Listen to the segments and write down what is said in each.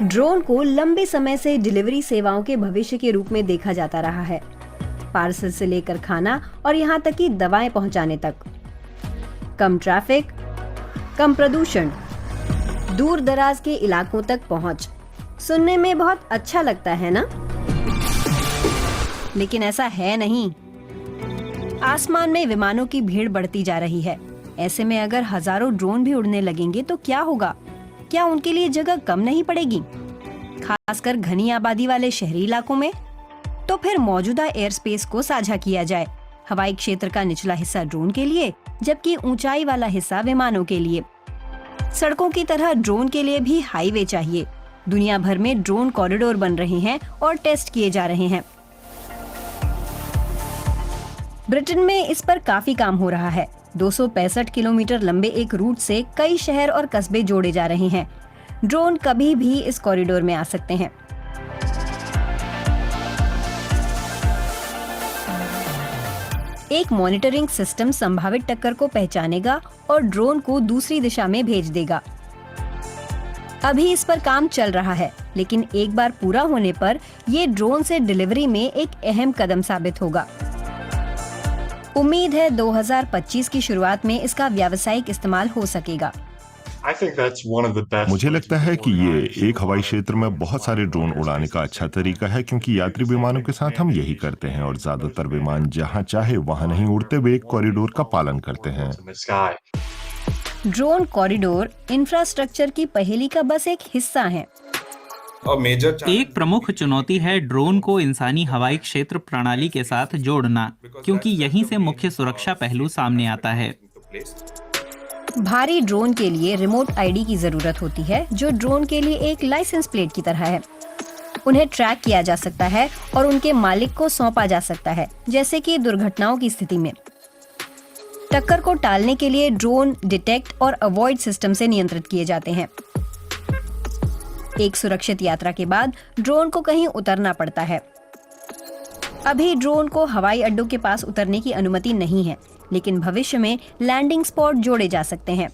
Drone को लंबे समय से डिलीवरी सेवाओं के भविष्य के रूप में देखा जाता रहा है, पार्सल से लेकर खाना और यहाँ तक कि दवाएं पहुँचाने तक। कम ट्रैफिक, कम प्रदूषण, दूर दराज के इलाकों तक पहुँच। सुनने में बहुत अच्छा लगता है ना? लेकिन ऐसा है नहीं। आसमान में विमानों की भीड़ बढ़ती जा रही है। ऐसे में अगर हजारों ड्रोन भी उड़ने लगेंगे तो क्या होगा? क्या उनके लिए जगह कम नहीं पड़ेगी, खासकर घनी आबादी वाले शहरी इलाकों में? तो फिर मौजूदा एयर स्पेस को साझा किया जाए। हवाई क्षेत्र का निचला हिस्सा ड्रोन के लिए, जबकि ऊंचाई वाला हिस्सा विमानों के लिए। सड़कों की तरह ड्रोन के लिए भी हाईवे चाहिए। दुनिया भर में ड्रोन कॉरिडोर बन रहे हैं और टेस्ट किए जा रहे हैं। ब्रिटेन में इस पर काफी काम हो रहा है। 265 किलोमीटर लंबे एक रूट से कई शहर और कस्बे जोड़े जा रहे हैं। ड्रोन कभी भी इस कॉरिडोर में आ सकते हैं। एक मॉनिटरिंग सिस्टम संभावित टक्कर को पहचानेगा और ड्रोन को दूसरी दिशा में भेज देगा। अभी इस पर काम चल रहा है, लेकिन एक बार पूरा होने पर ये ड्रोन से डिलीवरी में एक अहम कदम साबित होगा। उम्मीद है 2025 की शुरुआत में इसका व्यावसायिक इस्तेमाल हो सकेगा। मुझे लगता है कि ये एक हवाई क्षेत्र में बहुत सारे ड्रोन उड़ाने का अच्छा तरीका है, क्योंकि यात्री विमानों के साथ हम यही करते हैं और ज्यादातर विमान जहां चाहे वहां नहीं उड़ते, वे एक कॉरिडोर का पालन करते हैं। ड्रोन कॉरिडोर इंफ्रास्ट्रक्चर की पहेली का बस एक हिस्सा है। एक प्रमुख चुनौती है ड्रोन को इंसानी हवाई क्षेत्र प्रणाली के साथ जोड़ना, क्योंकि यहीं से मुख्य सुरक्षा पहलू सामने आता है। भारी ड्रोन के लिए रिमोट आईडी की जरूरत होती है, जो ड्रोन के लिए एक लाइसेंस प्लेट की तरह है। उन्हें ट्रैक किया जा सकता है और उनके मालिक को सौंपा जा सकता है, जैसे कि दुर्घटनाओं की स्थिति में। टक्कर को टालने के लिए ड्रोन डिटेक्ट और अवॉइड सिस्टम से नियंत्रित किए जाते हैं। एक सुरक्षित यात्रा के बाद ड्रोन को कहीं उतरना पड़ता है। अभी ड्रोन को हवाई अड्डों के पास उतरने की अनुमति नहीं है, लेकिन भविष्य में लैंडिंग स्पॉट जोड़े जा सकते हैं।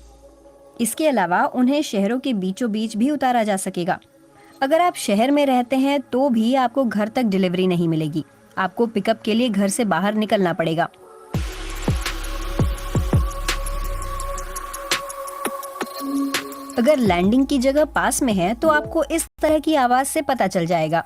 इसके अलावा उन्हें शहरों के बीचों बीच भी उतारा जा सकेगा। अगर आप शहर में रहते हैं तो भी आपको घर तक डिलीवरी नहीं मिलेगी। आपको पिकअप के लिए घर से बाहर निकलना पड़ेगा। अगर लैंडिंग की जगह पास में है तो आपको इस तरह की आवाज से पता चल जाएगा।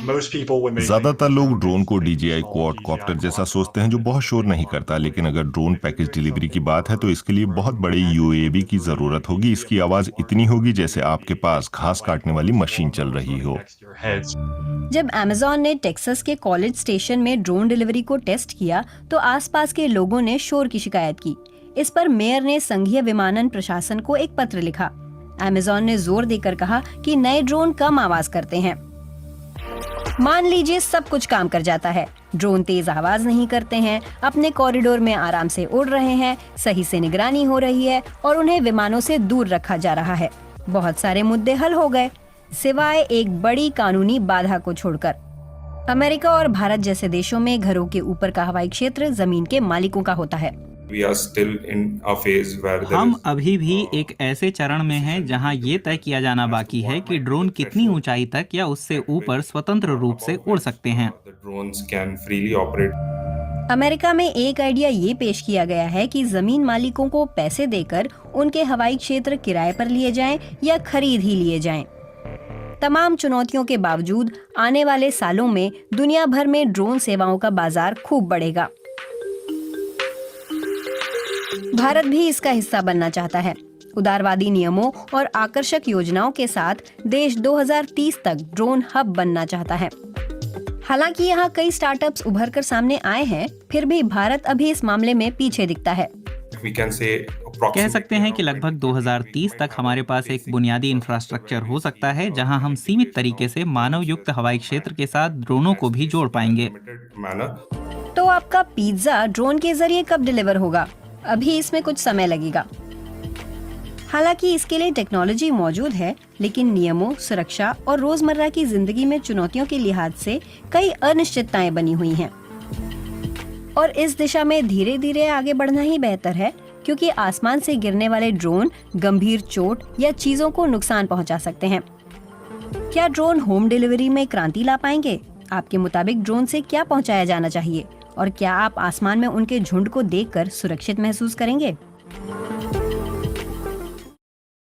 ज्यादातर लोग ड्रोन को DJI क्वाडकॉप्टर जैसा सोचते हैं, जो बहुत शोर नहीं करता, लेकिन अगर ड्रोन पैकेज डिलीवरी की बात है तो इसके लिए बहुत बड़े UAV की जरूरत होगी। इसकी आवाज इतनी होगी जैसे आपके पास घास काटने वाली मशीन चल रही हो। जब Amazon ने टेक्सास के कॉलेज स्टेशन में ड्रोन डिलीवरी को टेस्ट किया तो आसपास के लोगों ने शोर की शिकायत की। इस पर मेयर ने संघीय विमानन प्रशासन को एक पत्र लिखा। Amazon ने जोर देकर कहा कि नए ड्रोन कम आवाज करते हैं। मान लीजिए सब कुछ काम कर जाता है, ड्रोन तेज आवाज नहीं करते हैं, अपने कॉरिडोर में आराम से उड़ रहे हैं, सही से निगरानी हो रही है और उन्हें विमानों से दूर रखा जा रहा है। बहुत सारे मुद्दे हल हो गए, सिवाय एक बड़ी कानूनी बाधा को छोड़कर। अमेरिका और भारत जैसे देशों में घरों के ऊपर का हवाई क्षेत्र जमीन के मालिकों का होता है। हम अभी भी एक ऐसे चरण में हैं जहां ये तय किया जाना बाकी है कि ड्रोन कितनी ऊंचाई तक या उससे ऊपर स्वतंत्र रूप से उड़ सकते हैं। अमेरिका में एक आइडिया ये पेश किया गया है कि जमीन मालिकों को पैसे देकर उनके हवाई क्षेत्र किराए पर लिए जाएं या खरीद ही लिए जाएं। तमाम चुनौतियों के बावजूद आने वाले सालों में दुनिया भर में ड्रोन सेवाओं का बाजार खूब बढ़ेगा। भारत भी इसका हिस्सा बनना चाहता है। उदारवादी नियमों और आकर्षक योजनाओं के साथ देश 2030 तक ड्रोन हब बनना चाहता है। हालांकि यहाँ कई स्टार्टअप्स उभर कर सामने आए हैं, फिर भी भारत अभी इस मामले में पीछे दिखता है। कह सकते हैं कि लगभग 2030 तक हमारे पास एक बुनियादी इंफ्रास्ट्रक्चर हो सकता है जहां हम सीमित तरीके से मानव युक्त हवाई क्षेत्र के साथ ड्रोनों को भी जोड़ पाएंगे। तो आपका पिज्जा ड्रोन के जरिए कब डिलीवर होगा? अभी इसमें कुछ समय लगेगा। हालांकि इसके लिए टेक्नोलॉजी मौजूद है, लेकिन नियमों, सुरक्षा और रोजमर्रा की जिंदगी में चुनौतियों के लिहाज से कई अनिश्चितताएं बनी हुई हैं। और इस दिशा में धीरे धीरे आगे बढ़ना ही बेहतर है, क्योंकि आसमान से गिरने वाले ड्रोन गंभीर चोट या चीजों को नुकसान पहुंचा सकते हैं। क्या ड्रोन होम डिलीवरी में क्रांति ला पाएंगे? आपके मुताबिक ड्रोन से क्या पहुंचाया जाना चाहिए और क्या आप आसमान में उनके झुंड को देखकर सुरक्षित महसूस करेंगे?